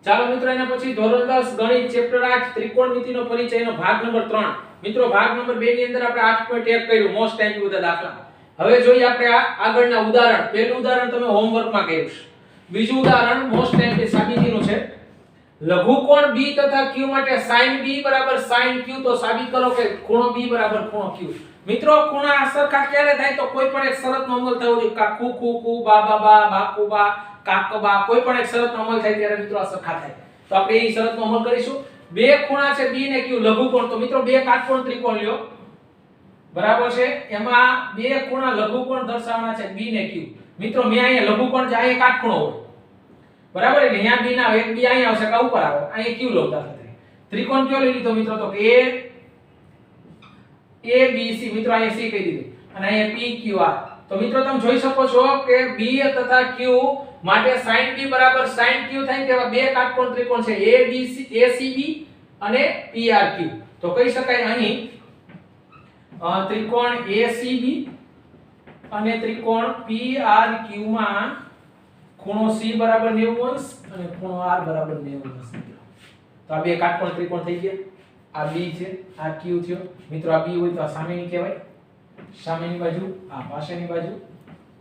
ચાલો મિત્રો એના પછી ધોરણ 10 ગણિત ચેપ્ટર 8 ત્રિકોણમિતિનો પરિચયનો ભાગ નંબર 3 મિત્રો ભાગ નંબર 2 ની અંદર આપણે 8.1 કર્યું મોસ્ટ ટાઈમ બધા દાખલા. હવે જોઈએ આપણે આગળના ઉદાહરણ. પહેલું ઉદાહરણ તમે હોમવર્કમાં કર્યું છે. બીજું ઉદાહરણ મોસ્ટ ટાઈમ સાબિતીનું છે. લઘુકોણ b તથા q માટે sin b બરાબર sin q તો સાબિત કરો કે ખૂણો b બરાબર ખૂણો q. મિત્રો ખૂણા સરખા ક્યારે થાય તો કોઈ પણ એક શરતનો અમલ થવો જોઈએ. કા કુ કુ કુ બા બા બા બા કુ બા કાકબા કોઈ પણ એક શરતનો અમલ થાય ત્યારે મિત્રો આ સરખા થાય. તો આપણે એ શરતનો અમલ કરીશું. બે ખૂણા છે b ને q લઘુકોણ. તો મિત્રો બે કાટકોણ ત્રિકોણ લ્યો બરાબર છે. એમાં બે ખૂણા લઘુકોણ દર્શાવવાના છે b ને q. મિત્રો મેં અહીંયા લઘુકોણ છે અહીંયા કાટખૂણો હોય બરાબર એટલે અહીંયા b ના એક b અહીંયા આવશે કા ઉપર આવે અહીંયા q લઉં દાખલા ત્રિકોણ કયો લઈ લીધો મિત્રો તો કે a b c મિત્રો અહીંયા c કહી દીધું અને અહીંયા p q r. તો મિત્રો તમે જોઈ શકો છો કે b તથા q માટે sin b બરાબર sin q થાય તેવા બે કાટકોણ ત્રિકોણ છે abc acb અને prq. તો કહી શકાય અહીં ત્રિકોણ acb અને ત્રિકોણ prq માં ખૂણો c બરાબર 90 અંશ અને ખૂણો r બરાબર 90 અંશ. તો આ બે કાટકોણ ત્રિકોણ થઈ ગયા. આ b છે આ q થયો. મિત્રો આ b હોય તો આ સામેની કહેવાય સામેની બાજુ આ પાછળની બાજુ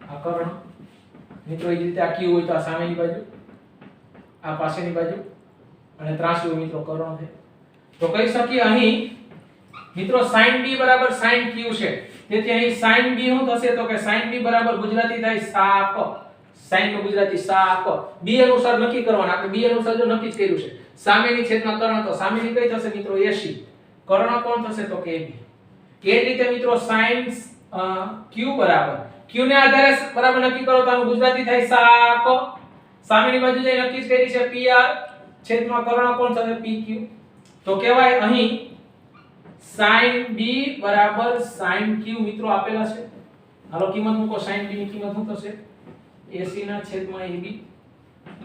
આ કર્ણ. મિત્રો એ રીતે આ q હોય તો આ સામેની બાજુ આ પાછળની બાજુ અને ત્રાંસુ મિત્રો કર્ણ છે. તો કહી શકીએ અહીં મિત્રો sin b બરાબર sin q છે. તેથી અહીં sin b શું થશે તો કે sin b બરાબર ગુજરાતી થાય સાપ. sin નું ગુજરાતી સાપ. b અનુસાર નક્કી કરવાના. આપણે b અનુસાર જો નક્કી જ કર્યું છે. સામેની છેદમાં કર્ણ તો સામેની કઈ થશે મિત્રો ac. કર્ણ કોણ થશે તો કે ab. એ જ રીતે મિત્રો sin q બરાબર q ને આધારે બરાબર નક્કી કરો તો આનું ગુજરાતી થાય સાપ. સામેની બાજુ જે નક્કી કરી છે pr છેદમાં કર્ણ કોણ થશે pq. તો કહેવાય અહીં sin b બરાબર sin q મિત્રો આપેલા છે. હાલો કિંમત મૂકો. sin b ની કિંમત શું થશે ac ના છેદમાં ab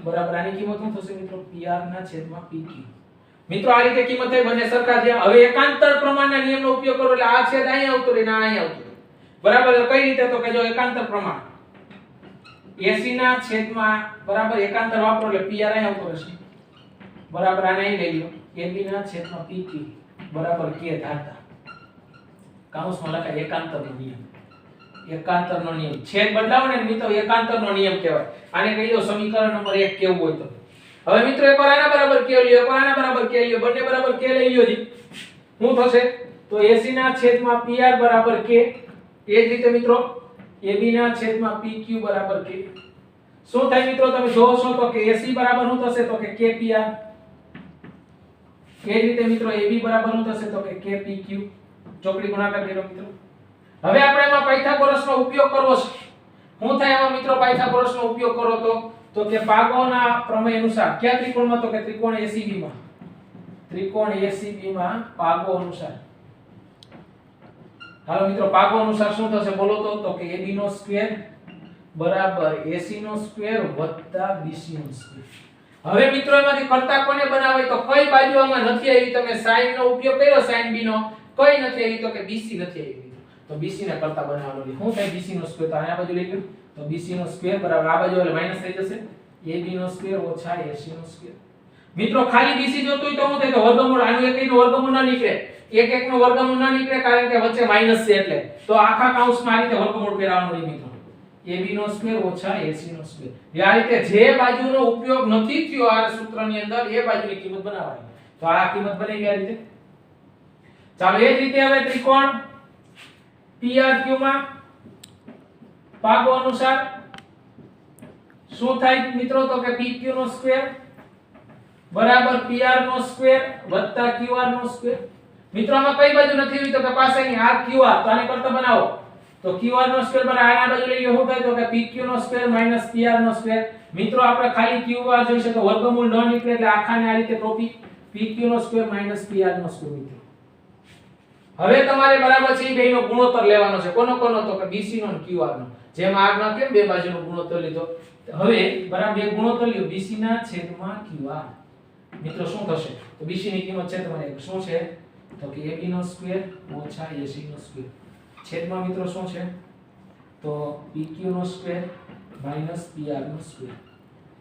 બરાબર આની કિંમત શું થશે મિત્રો pr ના છેદમાં pq. મિત્રો આ રીતે કિંમત થઈ બંને સરખા છે. હવે એકાંતર પ્રમાણના નિયમનો ઉપયોગ કરો એટલે આ છેદ અહીંયા આવતો રહે ને આ અહીંયા આવતો રહે બરાબર. કઈ રીતે તો કે જો એકાંતર પ્રમાણ ac ના છેદમાં બરાબર એકાંતર વાપરો એટલે pr અહીંયા આવતો રહેશે બરાબર. આને અહીં લઈ લો ab ના છેદમાં pq બરાબર k ધારતા કૌંસમાં લખાય એકાંતરનો નિયમ. એકાંતરનો નિયમ છેદ બદલાવો ને મિત્રો એકાંતરનો નિયમ કહેવાય. આને કહી દો સમીકરણ નંબર 1 કેવું હોય તો. હવે મિત્રો એકવાર આના બરાબર k લ્યો એકવાર આના બરાબર k લ્યો બંને બરાબર k લઈ લ્યો જી. શું થશે તો ac ના છેદમાં pr બરાબર k. એ જ રીતે મિત્રો ab ના છેદમાં pq બરાબર k. શું થાય મિત્રો તમે જોવો છો તો કે ac બરાબર શું થશે તો કે kpr. એ જ રીતે મિત્રો ab બરાબર શું થશે તો કે kpq. ચોકડી ગુણાકાર કર્યો મિત્રો. હવે આપણે એમાં પાયથાગોરસનો ઉપયોગ કરવો છે. શું થાય એમાં મિત્રો પાયથાગોરસનો ઉપયોગ કરો તો કે પાગોના પ્રમેય અનુસાર કયા ત્રિકોણમાં તો કે ત્રિકોણ ACB માં. ત્રિકોણ ACB માં પાગો અનુસાર. હાલો મિત્રો પાગો અનુસાર શું થશે બોલો તો કે AB નો સ્ક્વેર બરાબર AC નો સ્ક્વેર વત્તા BC નો સ્ક્વેર. હવે મિત્રો એમાંથી કરતા કોને બનાવે તો કઈ બાજુ આમાં નથી આવી. તમે sin નો ઉપયોગ કર્યો sin B નો કઈ નથી આવી તો કે BC નથી આવી. તો BC ને કરતા બનાવવાનો છે. શું થાય BC નો સ્ક્વેર તો આ બાજુ લઈ લો તો BC નો સ્ક્વેર બરાબર આ બાજુ એટલે માઈનસ થઈ જશે AB નો સ્ક્વેર ઓછા AC નો સ્ક્વેર. મિત્રો ખાલી BC જોતું હોય તો શું થાય તો વર્ગમૂળ આનું એકનો વર્ગમૂળ ના નીકળે. એક નો વર્ગમૂળ ના નીકળે કારણ કે વચ્ચે માઈનસ છે એટલે. તો આખા કૌંસમાં આ રીતે વર્ગમૂળ ફેરવવાનું છે મિત્રો. AB નો સ્ક્વેર ઓછા AC નો સ્ક્વેર. આ રીતે જે બાજુનો ઉપયોગ નથી થયો આ સૂત્રની અંદર એ બાજુની કિંમત બનાવવાની. તો આ કિંમત બની ગઈ આ રીતે. ચાલો એ જ રીતે હવે ત્રિકોણ PRQ માં પાગો અનુસાર શું થાય મિત્રો તો કે PQ નો સ્ક્વેર બરાબર PR નો સ્ક્વેર વત્તા QR નો સ્ક્વેર. મિત્રો આમાં કઈ બાજુ નથી આવી તો કે પાસેની આ QR તો આને કરતા બનાવો તો QR નો સ્ક્વેર બરાબર આના બાજુ લઈ લો શું થાય તો કે PQ નો સ્ક્વેર માઈનસ PR નો સ્ક્વેર. મિત્રો આપણે ખાલી QR જોઈશે તો વર્ગમૂળ ન નીકળે એટલે આખાને આ રીતે ટોપી PQ નો સ્ક્વેર માઈનસ PR નો સ્ક્વેર મિત્રો. હવે તમારે બરાબર છે બેનો ગુણોત્તર લેવાનો છે. કોનો તો કે BC નો અને QR નો. જેમ આગળ કેમ બે બાજુનો ગુણોત્તર લીધો હવે બરાબર બે ગુણોત્તર લ્યો BC ના છેદમાં QR. મિત્રો શું થશે તો BC ની કિંમત છે તમારે શું છે તો કે AB નો સ્ક્વેર ઓછા AC નો સ્ક્વેર છેદમાં મિત્રો શું છે તો PQ નો સ્ક્વેર માઈનસ PR નો સ્ક્વેર.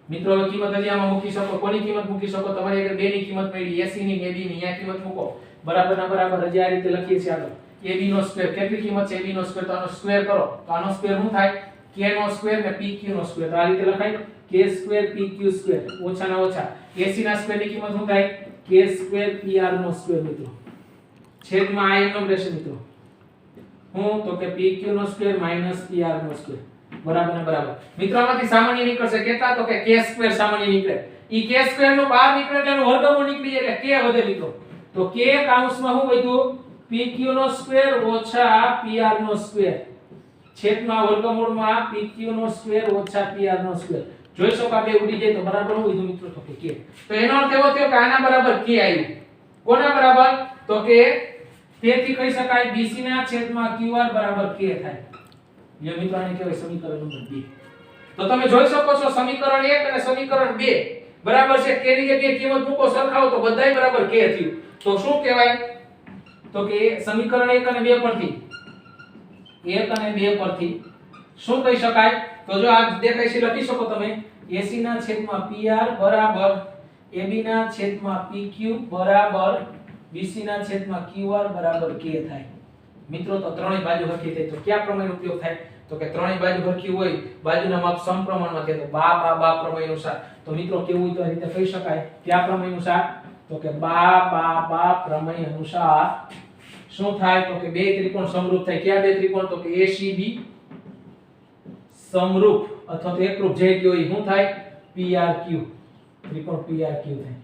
મિત્રો હવે કિંમત હજી આમાં મૂકી શકો. કોની કિંમત મૂકી શકો? તમારી આગળ 2 ની કિંમત મળી, AC ની ને AB ની. અહીંયા કિંમત મૂકો. બરાબર ના બરાબર હજી આ રીતે લખીએ છીએ આગળ. AB નો સ્ક્વેર કેટલી કિંમત છે? AB નો સ્ક્વેર, તો આનો સ્ક્વેર કરો તો આનો સ્ક્વેર શું થાય? K નો સ્ક્વેર ને PQ નો સ્ક્વેર. તો આ રીતે લખાય K સ્ક્વેર PQ સ્ક્વેર ઓછા ના ઓછા AC ના સ્ક્વેર ની કિંમત શું થાય? K સ્ક્વેર PR નો સ્ક્વેર મિત્રો. છેદમાં આ એમનો રહેશે મિત્રો. હું તો કે PQ નો સ્ક્વેર માઈનસ PR નો સ્ક્વેર. બરાબર ને બરાબર. મિત્રો આમાંથી સામાન્ય નીકળશે કેટલા? તો કે K સ્ક્વેર સામાન્ય નીકળે. ઈ K સ્ક્વેર નો બહાર નીકળે એટલે એનું વર્ગમૂળ નીકળી જાય એટલે K વધે મિત્રો. તો K કૌંસમાં શું વધ્યું? PQ નો સ્ક્વેર ઓછા PR નો સ્ક્વેર છેદમાં વર્ગમૂળમાં PQ નો સ્ક્વેર ઓછા PR નો સ્ક્વેર. જોઈ શકો આ બે ઉડી જાય તો બરાબર શું વધ્યું મિત્રો? તો કે K. તો એનો અર્થ એવો થયો કે આના બરાબર K આવ્યું. કોના બરાબર? તો કે તેથી કહી શકાય BC ના છેદમાં QR બરાબર K થાય. જે મિત્રો આને કહેવાય સમીકરણ નંબર 2. તો તમે જોઈ શકો છો સમીકરણ 1 અને સમીકરણ 2 બરાબર છે. K ની જગ્યાએ કિંમત મૂકો સરખાવો તો બધાય બરાબર K થયું. તો શું કહેવાય? તો કે સમીકરણ 1 અને 2 પરથી 1 અને 2 પરથી શું કહી શકાય? તો જો આ દેખાય છે લખી શકો તમે AC ના છેદમાં PR બરાબર AB ના છેદમાં PQ બરાબર BC ના છેદમાં QR બરાબર K થાય. મિત્રો તો ત્રણેય બાજુ હરખી થાય તો કયા પ્રમેયનો ઉપયોગ થાય? તો કે ત્રણેય બાજુ હરખી હોય, બાજુના માપ સમપ્રમાણમાં થાય તો બા બા બા પ્રમેય અનુસાર. તો મિત્રો કેવું હોય તો આ રીતે કહી શકાય કયા પ્રમેય અનુસાર? તો કે બા બા બા પ્રમેય અનુસાર શું થાય? તો કે બે ત્રિકોણ સમરૂપ થાય. કયા બે ત્રિકોણ? તો કે ACB સમરૂપ અથવા તો એકરૂપ જે કયો ઈ શું થાય? PRQ. ત્રિકોણ PRQ થાય.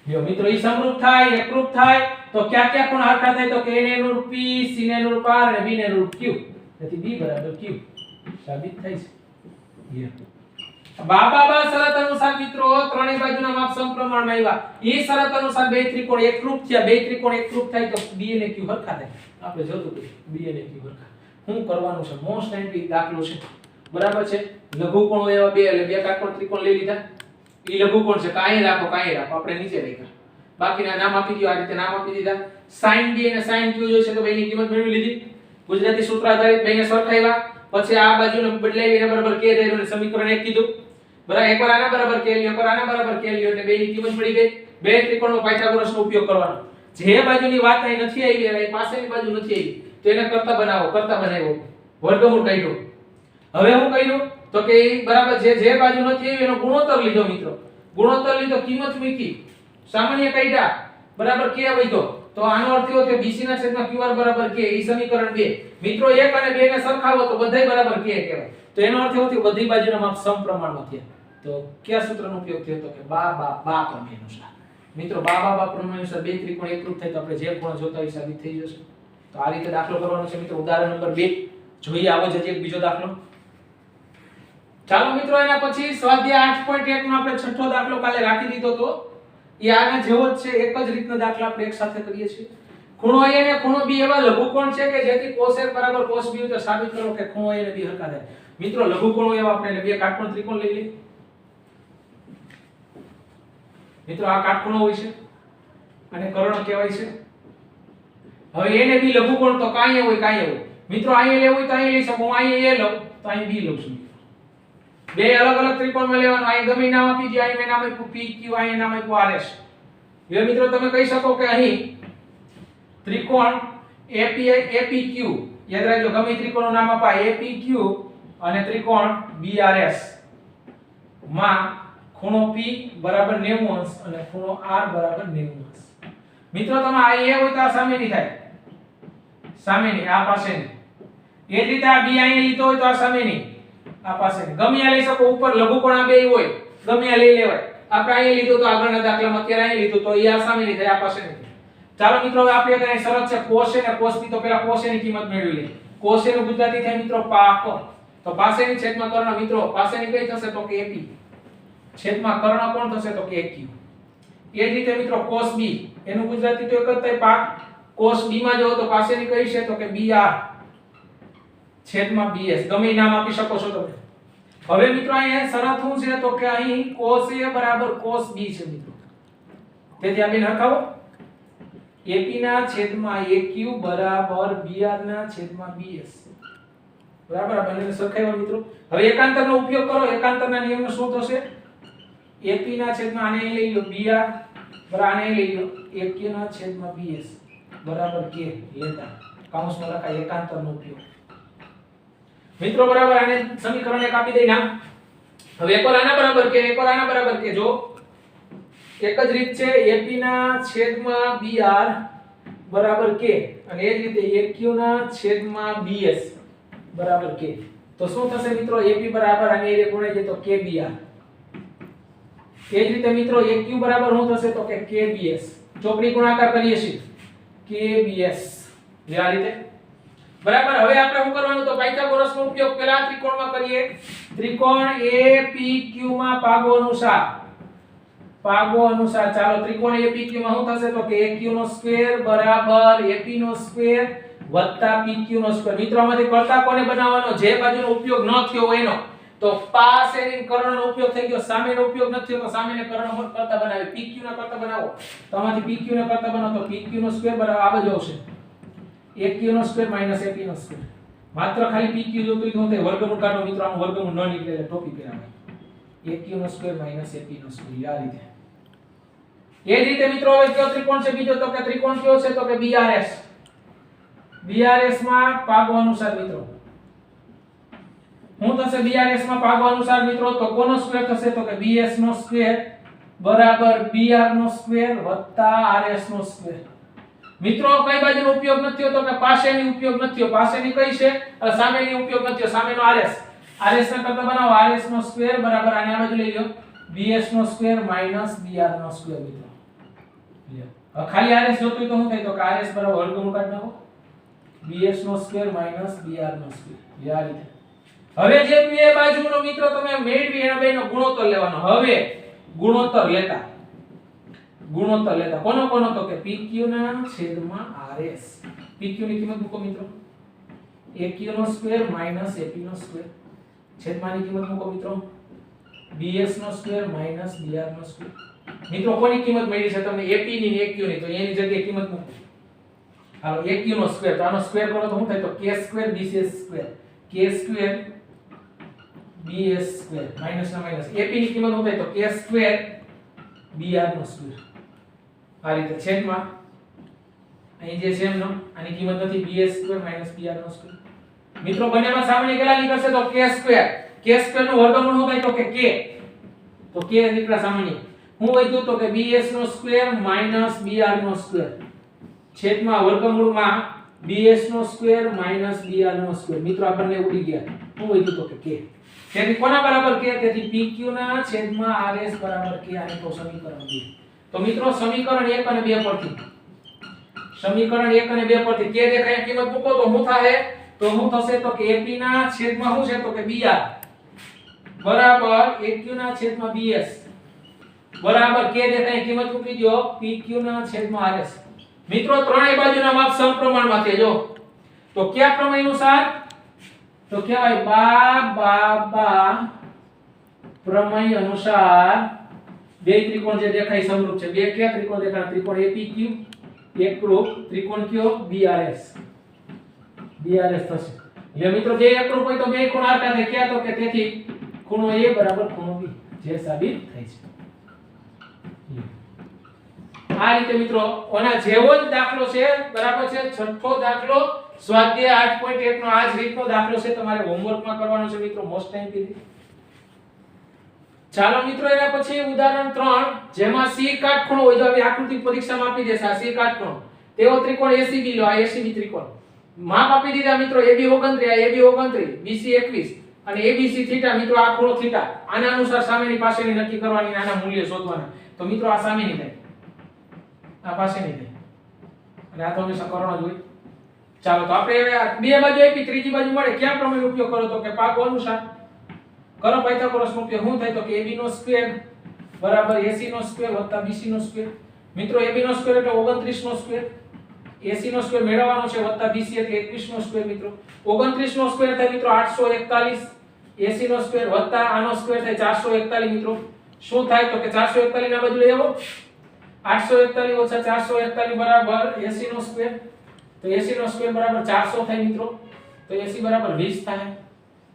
જો મિત્રો ઈ સમરૂપ થાય, એકરૂપ થાય તો કયા કયા કોણ હરખા થાય? તો કે A ને અનુરૂપ P, C ને અનુરૂપ R અને B ને અનુરૂપ Q. તેથી B બરાબર Q સાબિત થાય છે. બા બા બા શરત અનુસાર મિત્રો ત્રણેય બાજુના માપ સમપ્રમાણમાં આવ્યા. ઈ શરત અનુસાર બે ત્રિકોણ એકરૂપ થયા. બે ત્રિકોણ એકરૂપ થાય તો B અને Q હરખા થાય. આપણે જોતું કે B અને Q હરખા. શું કરવાનું છે? મોસ્ટ એમ્પી દાખલો છે. બરાબર છે. લઘુકોણો એવા બે એટલે બે કાટકોણ ત્રિકોણ લઈ લીધા. ઈ લઘુકોણ છે. કાંઈ રાખો આપણે નીચે રાખ્યા. બાકીના નામ આપી દો. આ રીતે નામ આપી દીધા. sin B અને sin Q જોઈશે તો બેની કિંમત મેળવી લીધી. ગુજરાતી સૂત્ર આધારિત બેને સરખાવ્યા. પછી આ બાજુને બદલાવી એને બરાબર K થયું અને સમીકરણ 1 કીધું. બરાબર. એકવાર આના બરાબર K લ્યો, એકવાર આના બરાબર K લ્યો એટલે બેની કિંમત મળી ગઈ. બે ત્રિકોણમાં પાયથાગોરસનો ઉપયોગ કરવાનો. જે બાજુની વાત અહીં નથી આવી અને પાસેની બાજુ નથી આવી તો એને કરતા બનાવ્યો. વર્ગમૂળ કાઢ્યો. હવે હું કહ્યું તો કે બરાબર જે બાજુ નથી આવી એનો ગુણોત્તર લીધો મિત્રો. ગુણોત્તર લીધો, કિંમત મૂકી, સામાન્ય કાઢ્યા, બરાબર K વધ્યો. તો આનો અર્થ એવો કે BC ના છેદમાં QR બરાબર K. ઈ સમીકરણ 2. મિત્રો 1 અને 2 ને સરખાવો તો બધાય બરાબર K કહેવાય. તો એનો અર્થ એવો થયો બધી બાજુના માપ સમપ્રમાણમાં થયા. તો કયા સૂત્રનો ઉપયોગ થયો? તો કે બા બા બા પ્રમેય અનુસાર. મિત્રો બા બા બા પ્રમેય અનુસાર બે ત્રિકોણ એકરૂપ થાય તો આપણે જે કોણ જોતા હોય સાબિત થઈ જશે. તો આ રીતે દાખલો કરવાનો છે મિત્રો. ઉદાહરણ નંબર 2 જોઈએ. આવો જ એક બીજો દાખલો. ચાલો મિત્રો એના પછી સ્વાધ્યાય 8.1 નો આપણે છઠ્ઠો દાખલો કાલે રાખી દીધો તો એ આના જેવો જ છે. એક જ રીતના દાખલા આપણે એક સાથે કરીએ છીએ. ખૂણો A અને ખૂણો B એવા લઘુકોણ છે કે જેથી cos A બરાબર cos B તો સાબિત કરો કે ખૂણો A અને B હરખા થાય. મિત્રો લઘુકોણો એવા આપણે બે કાટકોણ ત્રિકોણ લઈ લઈએ. મિત્રો આ કાટખૂણો હોય છે અને કર્ણ કહેવાય છે. હવે A ને B લઘુકોણ તો કાંઈ હોય. મિત્રો અહીંયા લેવું હોય તો અહીંયા લઈ શકો. હું અહીંયા A લઉં તો અહીં B લઉં છું. બે અલગ અલગ ત્રિકોણમાં લેવાનું. અહીં ગમે નામ આપી દો. અહીં મેં નામ આપ્યું PQ, અહીં નામ આપ્યું RS. હવે મિત્રો તમે કહી શકો કે અહીં ત્રિકોણ APQ યાદ રાખજો. ગમે ત્રિકોણનું નામ અપાય APQ અને ત્રિકોણ BRS માં ખૂણો P બરાબર 90 અંશ અને ખૂણો R બરાબર 90 અંશ. મિત્રો તમે આ A હોય તો આ સામેની થાય. સામેની આ પાસેની. એ જ રીતે આ B અહીં લીધો હોય તો આ સામેની આ પાસેની. ગમે આ લઈ શકો. ઉપર લઘુકોણ આ બે હોય ગમે આ લઈ લેવાય. આપણે અહીં લીધું તો આગળના દાખલામાં અત્યારે અહીં લીધું તો એ આ સામેની થાય, આ પાસેની થાય. ચાલો મિત્રો હવે આપણે કઈ શરત છે cos A અને cos B. તો પહેલા cos A ની કિંમત મેળવી લઈએ. cos A નું ગુજરાતી થાય મિત્રો પાક. તો પાસેની છેદમાં કર્ણ. મિત્રો પાસેની કઈ થશે? તો કે AP. છેદમાં કર્ણ કોણ થશે? તો કે AQ. એ જ રીતે મિત્રો cos B એનું ગુજરાતી તો એક જ થાય પાક. cos B માં જો તો પાસેની કઈ છે? તો કે BR છેદમાં BS. ગમે નામ આપી શકો છો તમે. હવે મિત્રો અહીંયા શરત શું છે? તો કે અહીં cos A બરાબર cos B છે મિત્રો. તેથી આ બેન હરખાવો. AP ના છેદમાં AQ બરાબર BR ના છેદમાં BS. બરાબર. આ બંનેને સરખાવ્યા મિત્રો. હવે એકાંતરનો ઉપયોગ કરો. એકાંતરના નિયમનો શું થશે? AP ના છેદમાં આને અહીં લઈ લો BR બરાબર આને અહીં લઈ લો AQ ના છેદમાં BS બરાબર K લેતા કૌંસમાં લખાય એકાંતરનો ઉપયોગ મિત્રો બરાબર આને સમીકરણ એક આપી દઈ ના હવે એકવાર આના બરાબર કે એકવાર આના બરાબર કે જો એક જ રીત છે AP ના છેદમાં BR બરાબર K અને એ જ રીતે AQ ના છેદમાં BS બરાબર K તો શું થશે મિત્રો AP બરાબર આની એ ગુણાઈ જાય તો KBR એ જ રીતે મિત્રો AQ બરાબર શું થશે તો કે KBS ચોકડી ગુણાકાર કરીએ છીએ KBS જે આ રીતે બરાબર હવે આપણે શું કરવાનું તો પાયથાગોરસનો ઉપયોગ પહેલા ત્રિકોણમાં કરીએ ત્રિકોણ APQ માં પાગો અનુસાર ચાલો ત્રિકોણ APQ માં શું થશે તો કે AQ નો સ્ક્વેર બરાબર AP નો સ્ક્વેર વત્તા PQ નો સ્ક્વેર મિત્રો આમાંથી કરતા કોને બનાવવાનો જે બાજુનો ઉપયોગ ન થયો હોય એનો તો પાસેની કર્ણનો ઉપયોગ થઈ ગયો સામેનો ઉપયોગ નથી થયો તો સામેને કર્ણ કરતા બનાવી PQ ના કરતા બનાવો તો આમાંથી PQ ના કરતા બનાવો તો PQ નો સ્ક્વેર બરાબર આ બાજુ આવશે AQ નો સ્ક્વેર માઈનસ AP નો સ્ક્વેર માત્ર ખાલી PQ જોતું હોય તો વર્ગમૂળ કાઢો મિત્રો આનું વર્ગમૂળ ન નીકળે એટલે ટોપી પહેરાવાય AQ નો સ્ક્વેર માઈનસ AP નો સ્ક્વેર આ રીતે એ જ રીતે મિત્રો હવે કયો ત્રિકોણ છે બીજો તો કે ત્રિકોણ કયો છે તો કે BRS માં પાગો અનુસાર મિત્રો શું થશે BRS માં પાગો અનુસાર મિત્રો તો કોનો સ્ક્વેર થશે તો કે BS નો સ્ક્વેર બરાબર BR નો સ્ક્વેર વત્તા RS નો સ્ક્વેર મિત્રો કઈ બાજુનો ઉપયોગ નથી થયો તો કે પાસેની ઉપયોગ નથી થયો પાસેની કઈ છે અને સામેની ઉપયોગ નથી થયો સામેનો RS ના કરતા બનાવો RS નો સ્ક્વેર બરાબર આને આ બાજુ લઈ લો BS નો સ્ક્વેર માઈનસ BR નો સ્ક્વેર મિત્રો લ્યો ખાલી RS જોતું તો શું થાય તો કે RS બરાબર વર્ગમૂળ કાઢી નાખો BS નો સ્ક્વેર માઈનસ BR નો સ્ક્વેર આ રીતે હવે જે બે બાજુનો મિત્રો તમે મેળવી એના બેનો ગુણોત્તર લેવાનો હવે ગુણોત્તર લેતા કોનો તો કે PQ ના છેદમાં RS PQ ની કિંમત મૂકો મિત્રો AQ નો સ્ક્વેર માઈનસ AP નો સ્ક્વેર છેદમાંની કિંમત મૂકો મિત્રો BS નો સ્ક્વેર માઈનસ BR નો સ્ક્વેર મિત્રો કોની કિંમત મળી છે તમને AP ની AQ ની તો એની જગ્યાએ કિંમત મૂકો હાલો AQ નો સ્ક્વેર તો આનો સ્ક્વેર કરો તો શું થાય તો K square BC square K square BS square minus ના માઈનસ AP ની કિંમત શું થાય તો K સ્ક્વેર BR નો સ્ક્વેર આ રીતે છેદમાં અહીં જે છે એમનો આની કિંમત નથી BS સ્ક્વેર માઈનસ BR નો સ્ક્વેર મિત્રો બંનેમાં સામાન્ય કેટલા નીકળશે તો K સ્ક્વેર નું વર્ગમૂળ શું થાય તો કે K તો K નીકળા સામાન્ય હું વધ્યું તો કે BS નો સ્ક્વેર માઈનસ BR નો સ્ક્વેર છેદમાં વર્ગમૂળમાં BS નો સ્ક્વેર માઈનસ BR નો સ્ક્વેર મિત્રો આપણને ઉડી ગયા હું વધ્યું તો કે K તેથી કોના બરાબર K તેથી PQ ના છેદમાં RS બરાબર K આને તો સમીકરણ 2 તો મિત્રો સમીકરણ 1 અને 2 પરથી K દેખાય કિંમત મૂકો તો શું થાય તો શું થશે તો કે AP ના છેદમાં શું છે તો કે BR બરાબર AQ ના છેદમાં BS બરાબર K દેખાય કિંમત મૂકી દો PQ ના છેદમાં RS મિત્રો ત્રણેય બાજુના માપ સમપ્રમાણમાં છે જો તો કયા પ્રમેય અનુસાર તો કહેવાય બા પ્રમેય અનુસાર બે ત્રિકોણ જે દેખાય સમરૂપ છે બે કયા ત્રિકોણ દેખાય ત્રિકોણ APQ એકરૂપ ત્રિકોણ કયો BRS થશે એટલે મિત્રો બે એકરૂપ હોય તો બે ખૂણા હરખા થાય ક્યાં તો કે તેથી ખૂણો A બરાબર ખૂણો B જે સાબિત થાય છે આ રીતે મિત્રો ઓના જેવો જ દાખલો છે બરાબર છે છઠ્ઠો દાખલો સ્વાધ્યાય 8.1 નો આ જ રીતનો દાખલો છે તમારે હોમવર્કમાં કરવાનો છે મિત્રો મોસ્ટ ટાઈમ પીધી ચાલો મિત્રો એના પછી ઉદાહરણ 3 જેમાં C કાટખૂણો હોય જો આવી આકૃતિ પરીક્ષામાં આપી દેશે આ C કાટખૂણો તેવો ત્રિકોણ ACB લો આ ACB ત્રિકોણ માપ આપી દીધા મિત્રો AB 29 આ AB 29 BC 21 અને ABC થીટા મિત્રો આ ખૂણો થીટા આના અનુસાર સામેની પાસેની નક્કી કરવાની આના મૂલ્ય શોધવાના તો મિત્રો આ સામેની થાય આ પાસેની થાય અને આ તો હંમેશા કરવાનો જ હોય ચાલો તો આપણે હવે બે બાજુ આપી ત્રીજી બાજુ મળે ક્યાં પ્રમેયનો ઉપયોગ કરો તો કે પાકો અનુસાર કરો પાયથાગોરસનો ઉપયોગ શું થાય તો કે AB નો સ્ક્વેર બરાબર AC નો સ્ક્વેર વત્તા BC નો સ્ક્વેર મિત્રો AB નો સ્ક્વેર એટલે 29 નો સ્ક્વેર AC નો સ્ક્વેર મેળવવાનો છે વત્તા BC એટલે 21 નો સ્ક્વેર મિત્રો 29 નો સ્ક્વેર થાય મિત્રો 841 AC નો સ્ક્વેર વત્તા આનો સ્ક્વેર થાય 441 મિત્રો શું થાય તો કે 441 ના બાજુ લઈ આવો 841 ઓછા 441 બરાબર AC નો સ્ક્વેર તો AC નો સ્ક્વેર બરાબર 400 થાય મિત્રો તો AC બરાબર 20 થાય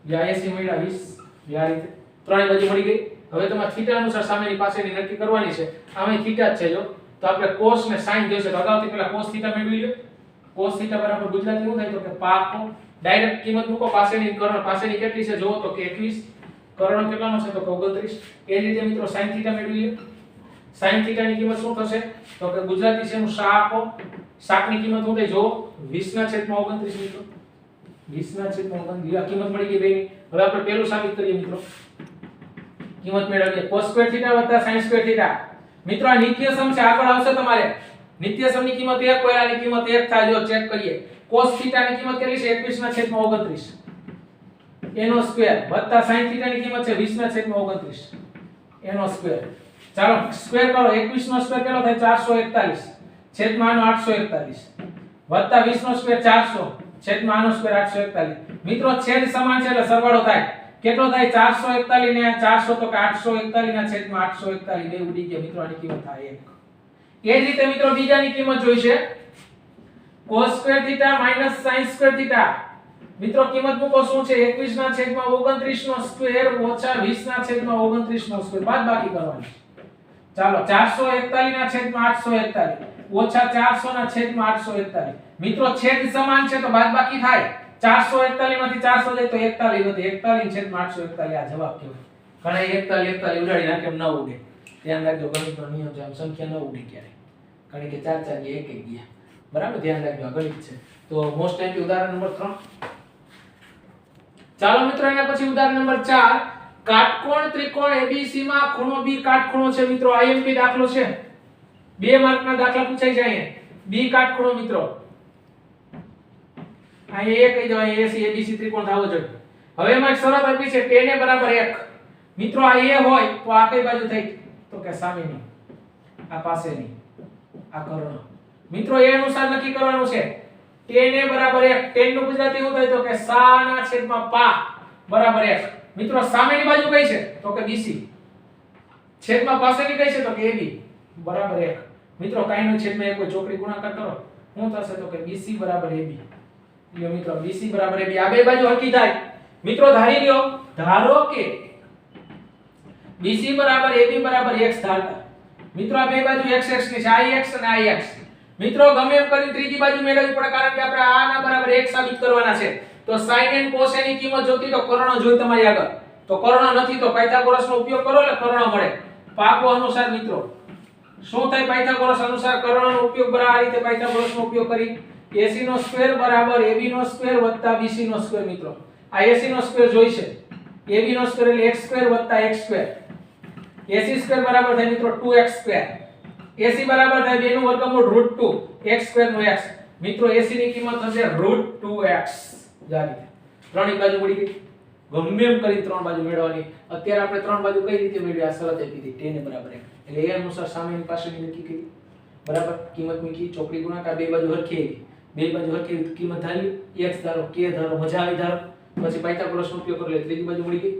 યા AC મળ્યા 20 યા રીતે ત્રણેય બાજુ મળી ગઈ હવે તમારે થીટા અનુસાર સામેની પાસેની નક્કી કરવાની છે. આમાં થીટા જ છે જો. તો આપણે cos ને sin જોઈશે તો અગાઉથી પહેલા cos થીટા મેળવી લ્યો. cos થીટા બરાબર ગુજરાતી શું થાય તો કે પાકો. ડાયરેક્ટ કિંમત મૂકો. પાસેની કર્ણ પાસેની કેટલી છે જોવો તો કે 21. કર્ણ કેટલાનો છે તો કે 29. એ રીતે મિત્રો sin થીટા મેળવી લ્યો. sin થીટા ની કિંમત શું થશે તો કે ગુજરાતી છે એનું સાકો. સાકની કિંમત શું થાય જોવો 20/29 મિત્રો. 20/29 આ કિંમત મળી ગઈ બેની. હવે આપણે પહેલું સાબિત કરીએ મિત્રો. કિંમત મેળવીએ cos square theta sin square theta. મિત્રો આ નિત્યસમ છે આગળ આવશે તમારે. નિત્યસમની કિંમત 1 હોય આની કિંમત 1 થાય જો ચેક કરીએ. cos થીટા ની કિંમત કેટલી છે 21/29 એનો સ્ક્વેર વત્તા sin થીટા ની કિંમત છે 20/29 એનો સ્ક્વેર. ચાલો સ્ક્વેર કરો 21 નો સ્ક્વેર કેટલો થાય 441 છેદમાં આનો 841 વત્તા 20 નો સ્ક્વેર 400 છેદમાં આનો સ્ક્વેર 841. મિત્રો છેદ સમાન છે એટલે સરવાળો થાય. કેટલો થાય 441 ને 400 તો કે 841 ના છેદમાં 841 બે ઉડી ગયા મિત્રો. આની કિંમત થાય 1. એ જ રીતે મિત્રો બીજાની કિંમત જોઈશે cos square theta minus sin square theta. મિત્રો કિંમત મૂકો શું છે 21/29 નો સ્ક્વેર ઓછા 20/29 નો સ્ક્વેર બાદબાકી કરવાની. ચાલો 441/841 ઓછા 400/841. મિત્રો છેદ સમાન છે તો બાદબાકી થાય. 441 માંથી 400 જાય તો 41 વધે 41/841 આ જવાબ કહેવાય. ઘણા 41 ઉડાડી નાખે એમ ન ઉડે. ધ્યાન રાખજો ગણિતનો નિયમ છે આમ સંખ્યા ન ઉડે ક્યારે. કારણ કે 4 4 ગયા 1 1 ગયા. બરાબર ધ્યાન રાખજો આ ગણિત છે. તો મોસ્ટ ટાઈમ ઉદાહરણ નંબર 3. ચાલો મિત્રો એના પછી ઉદાહરણ નંબર 4. કાટકોણ ત્રિકોણ ABC માં ખૂણો B કાટખૂણો છે મિત્રો. IMP દાખલો છે. 2 માર્કના દાખલા પૂછાય છે અહીંયા. B કાટખૂણો મિત્રો. અહીંયા એ કહી દો અહીંયા ABC ત્રિકોણ થાવો જોઈએ. હવે એમાં એક શરત આપી છે tan A બરાબર 1. મિત્રો આ A હોય તો આ કઈ બાજુ થઈ તો કે સામેની આ પાસેની આ કર્ણ. મિત્રો એ અનુસાર નક્કી કરવાનું છે. tan A બરાબર 1 tan નું ગુજરાતી શું થાય તો કે સા ના છેદમાં પા બરાબર 1. મિત્રો સામેની બાજુ કઈ છે તો કે BC છેદમાં પાસેની કઈ છે તો કે AB બરાબર 1. મિત્રો કાઈનો છેદમાં એક કોઈ ચોકડી ગુણાકાર કરો શું થશે તો કે BC બરાબર AB. લ્યો મિત્રો BC બરાબર AB આ બે બાજુ હરખી થાય. મિત્રો ધારી લ્યો ધારો કે BC બરાબર AB બરાબર x ધારતા. મિત્રો આ બે બાજુ x x ની છે આ x અને આ x. મિત્રો ગમે એમ કરીને ત્રીજી બાજુ મેળવવી પડે કારણ કે આપણે આ ના બરાબર 1 સાબિત કરવાના છે. તો sin and cos ની કિંમત જોતી તો કર્ણ જોઈ તમારી આગળ. તો કર્ણ નથી તો પાયથાગોરસ નો ઉપયોગ કરો એટલે કર્ણ મળે. પાકો અનુસાર મિત્રો શું થાય પાયથાગોરસ અનુસાર કર્ણનો ઉપયોગ બરાબર આ રીતે પાયથાગોરસ નો ઉપયોગ કરી AC નો સ્ક્વેર બરાબર AB નો સ્ક્વેર વત્તા BC નો સ્ક્વેર. મિત્રો આ AC નો સ્ક્વેર જોઈશે. AB નો સ્ક્વેર એટલે x સ્ક્વેર વત્તા x સ્ક્વેર. AC સ્ક્વેર બરાબર થાય મિત્રો 2x સ્ક્વેર. AC બરાબર થાય 2 નું વર્ગમૂળ √2 x સ્ક્વેર નો x. મિત્રો AC ની કિંમત થશે √2x. જાણી ત્રણેય બાજુ મળી ગઈ. ગમે એમ કરી ત્રણ બાજુ મેળવવાની. અત્યારે આપણે ત્રણ બાજુ કઈ રીતે મેળવી આ શરત આપી હતી tan બરાબર 1 એટલે એ અનુસાર સામેની પાસેની નક્કી કરી બરાબર. કિંમત મૂકી ચોકડી ગુણાકાર બે બાજુ હરખી આવી. બે બાજુ હરખી કિંમત ધારી x ધારો k ધારો મજા આવી ધારો પછી પાયથાગોરસ નો ઉપયોગ કરી લે ત્રીજી બાજુ મળી ગઈ.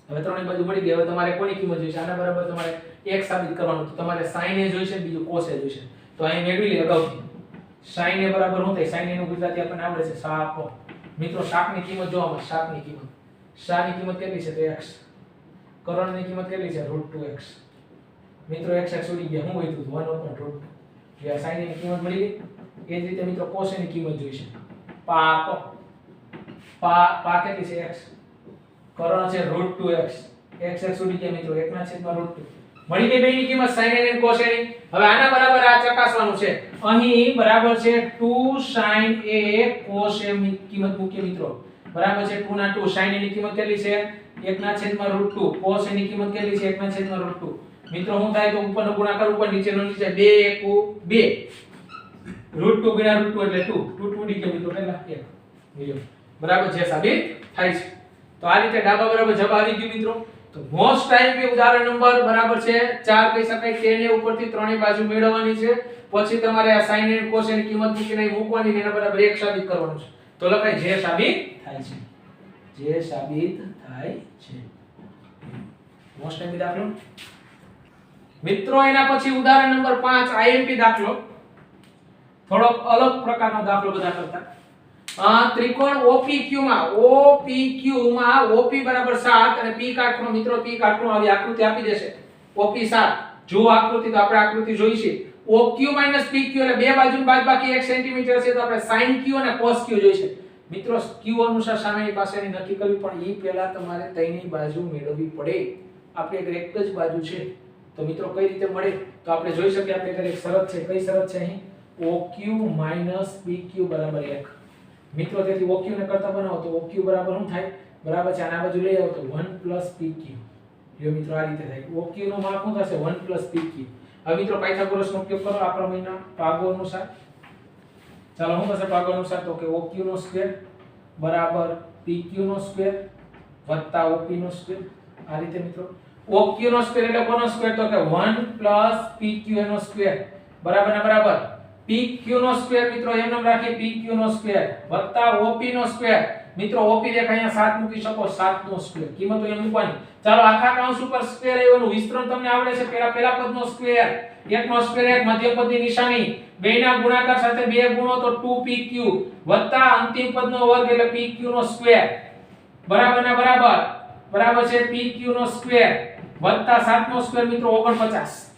હવે ત્રણેય બાજુ મળી ગઈ. હવે તમારે કોની કિંમત જોઈશે આના બરાબર તમારે x સાબિત કરવાનું. તો તમારે sin એ જોઈશે બીજું cos એ જોઈશે. તો અહીં મેળવી લે અગાઉથી sin એ બરાબર શું થાય sin એ નું ગુજરાતી આપણને આવડે છે સાકો. મિત્રો શાકની કિંમત જોવા મળે. શાકની કિંમત શાની કિંમત કેટલી છે તો x. કર્ણની કિંમત કેટલી છે √2x. મિત્રો x x ઉડી ગયા શું વધ્યું 1/√2 જે sin ની કિંમત મળી ગઈ. એ જ રીતે મિત્રો cos ની કિંમત જોઈશે. પાકો પા કેટલી છે x. કર્ણ છે √2x. x x ઉડી ગયા મિત્રો 1/√2 મળી ગઈ બેની કિંમત sin અને cos ની. હવે આના બરાબર આ ચકાસવાનું છે. અહીં બરાબર છે 2 sin a cos a ની કિંમત મૂકીએ મિત્રો. બરાબર છે 2 ના 2 sin ની કિંમત કેટલી છે 1/√2 cos a ની કિંમત કેટલી છે 1/√2. મિત્રો શું થાય તો ઉપરનો ગુણાકાર ઉપર નીચેનો નીચે 2 1 2 √2 ગુણ્યા √2 એટલે 2 2 ડી કે મિત્રો કેટલા 1 મિલિયન બરાબર છે સાબિત થાય છે. તો આ રીતે ડાબા બરાબર જવાબ આવી ગયો મિત્રો. તો મોસ્ટ ટાઈમ કે ઉદાહરણ નંબર બરાબર છે 4 કહી શકાય. tan એ ઉપરથી ત્રણેય બાજુ મેળવવાની છે. પછી તમારે આ sin અને cos ની કિંમત મૂકીને મૂકવાની એના બરાબર 1 સાબિત કરવાનું છે. તો લખાય જે સાબિત થાય છે. જે સાબિત થાય છે. મોસ્ટ ટાઈમ દાખલો મિત્રો. એના પછી ઉદાહરણ નંબર 5 IMP દાખલો. થોડોક અલગ પ્રકારનો દાખલો બધા કરતા. ત્રિકોણ OPQ માં OP બરાબર 7 અને P કાટખૂણો મિત્રો P કાટખૂણો આવી આકૃતિ આપી દેશે OP 7 જો આકૃતિ તો આપણે આકૃતિ જોઈશે OQ PQ એટલે બે બાજુની બાદબાકી 1 સેન્ટીમીટર છે તો આપણે sin Q અને cos Q જોઈશે મિત્રો Q અનુસાર સામેની પાસેની નક્કી કરવી પણ ઈ પહેલા તમારે ત્રણેય બાજુ મેળવવી પડે આપણે એક જ બાજુ છે તો મિત્રો કઈ રીતે મળે તો આપણે જોઈ શકીએ આપણે એક શરત છે કઈ શરત છે અહીં OQ PQ બરાબર 1 મિત્રો તેથી OQ ને કરતા બનાવો તો OQ બરાબર શું થાય બરાબર છે આના બાજુ લઈ આવો તો 1 PQ જો મિત્રો આ રીતે થાય OQ નું માપ શું થશે 1 PQ હવે મિત્રો પાયથાગોરસ નો ઉપયોગ કરો આ પ્રમેયના ભાગો અનુસાર ચાલો શું થશે ભાગો અનુસાર તો કે OQ નો સ્ક્વેર બરાબર PQ નો સ્ક્વેર વત્તા OP નો સ્ક્વેર આ રીતે મિત્રો OQ નો સ્ક્વેર એટલે કોનો સ્ક્વેર તો કે 1 PQ નો સ્ક્વેર બરાબર ને બરાબર PQ નો સ્ક્વેર મિત્રો એમ નામ રાખીએ PQ નો સ્ક્વેર વત્તા OP નો સ્ક્વેર મિત્રો OP દેખાય અહીંયા 7 મૂકી શકો 7 નો સ્ક્વેર કિંમતો એમ મૂકવાની ચાલો આખા કૌંસ ઉપર સ્ક્વેર એનું વિસ્તરણ તમને આવડે છે પહેલા પદનો સ્ક્વેર એકનો સ્ક્વેર એક મધ્ય પદની નિશાની બેના ગુણાકાર સાથે બે ગુણો તો 2PQ વત્તા અંતિમ પદનો વર્ગ એટલે PQ નો સ્ક્વેર બરાબર ને બરાબર છે PQ નો સ્ક્વેર વત્તા 7 નો સ્ક્વેર મિત્રો 49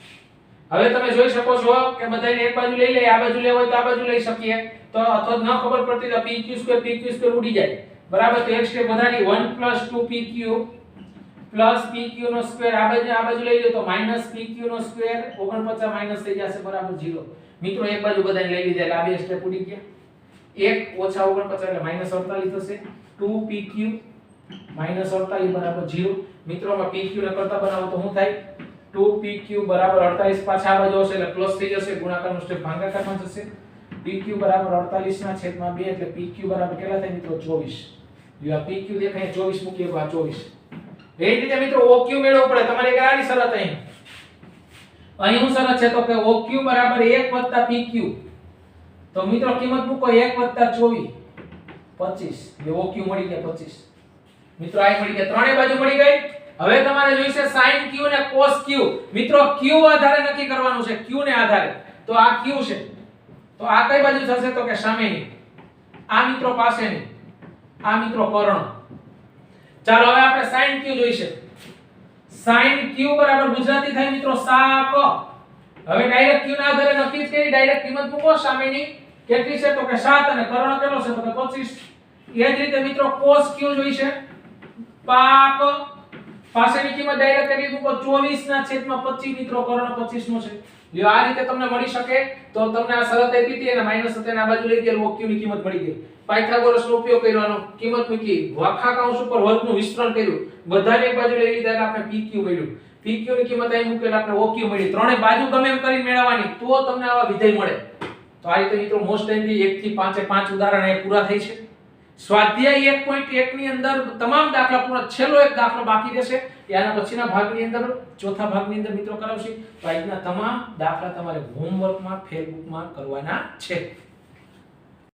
હવે તમે જોઈ શકો છો કે બધાને એક બાજુ લઈ લે આ બાજુ લેવો હોય તો આ બાજુ લઈ શકીએ તો અથવા ન ખબર પડતી તો PQ2 ઉડી જાય બરાબર તો એક સ્ટેપ વધારી 1 2PQ PQ નો સ્ક્વેર આ બાજુ લઈ લો તો -PQ નો સ્ક્વેર 49 માઈનસ થઈ જશે બરાબર 0 મિત્રો એક બાજુ બધાને લઈ લીધા એટલે આ બે સ્ટેપ ઉડી ગયા 1 ઓછા 49 એટલે -48 થશે 2PQ -48 બરાબર 0 મિત્રો માં PQ ને કરતા બનાવો તો શું થાય 2PQ બરાબર 48 પાછા આ બાજુ હશે એટલે પ્લસ થઈ જશે ગુણાકારનો સ્ટેપ ભાગાકારમાં જશે PQ બરાબર 48 ના છેદમાં 2 એટલે PQ બરાબર કેટલા થાય મિત્રો 24 જો આ PQ દેખાય 24 મૂકીએ તો આ 24 એ રીતે મિત્રો OQ મેળવવો પડે તમારે કરાની શરત અહીં શું શરત છે તો કે OQ બરાબર 1 PQ તો મિત્રો કિંમત મૂકો 1 24 25 જે OQ મળી ગયા 25 મિત્રો આ મળી ગયા ત્રણે બાજુ મળી ગઈ હવે તમારે જોઈશે sin Q અને cos Q મિત્રો Q આધારે નક્કી કરવાનું છે Q ને આધારે તો આ Q છે તો આ કઈ બાજુ થશે તો કે સામેની આ મિત્રો પાસેની આ મિત્રો કર્ણ ચાલો હવે આપણે sin Q જોઈશે sin Q બરાબર ગુજરાતી થાય મિત્રો સાક હવે ડાયરેક્ટ Q ના આધારે નક્કી કરી ડાયરેક્ટ કિંમત મૂકો સામેની કેટલી છે તો કે 7 અને કર્ણ કેટલો છે તો કે 25 એ જ રીતે મિત્રો cos Q જોઈશે પાક પાસેની કિંમત ડાયરેક્ટ કેટલી મૂકો 24 ના છેદમાં 25 મિત્રો કર્ણ 25 નો છે જો આ રીતે તમને મળી શકે તો તમને આ શરત આપી હતી અને માઈનસ હતા આ બાજુ લઈ ગયા OQ ની કિંમત મળી ગઈ પાયથાગોરસ નો ઉપયોગ કરવાનો કિંમત મૂકી આખા કૌંસ ઉપર વર્ગનું વિસ્તરણ કર્યું બધાને એક બાજુ લઈ લીધા એટલે આપણે PQ મળ્યું PQ ની કિંમત અહીં મૂકેલ આપણે OQ મળી ત્રણે બાજુ ગમે એમ કરીને મેળવવાની તો તમને આવા વિધેય મળે તો આ રીતે મિત્રો મોસ્ટ ટાઈમલી 1 થી 5 5 ઉદાહરણ અહીં પૂરા થઈ છે સ્વાધ્યાય 1.1 ની અંદર તમામ દાખલા પૂરા છેલ્લો એક દાખલો બાકી રહેશે એના પછીના ભાગની અંદર ચોથા ભાગની અંદર મિત્રો કરાવશે તો આજના તમામ દાખલા તમારે હોમવર્કમાં ફેરબુકમાં કરવાના છે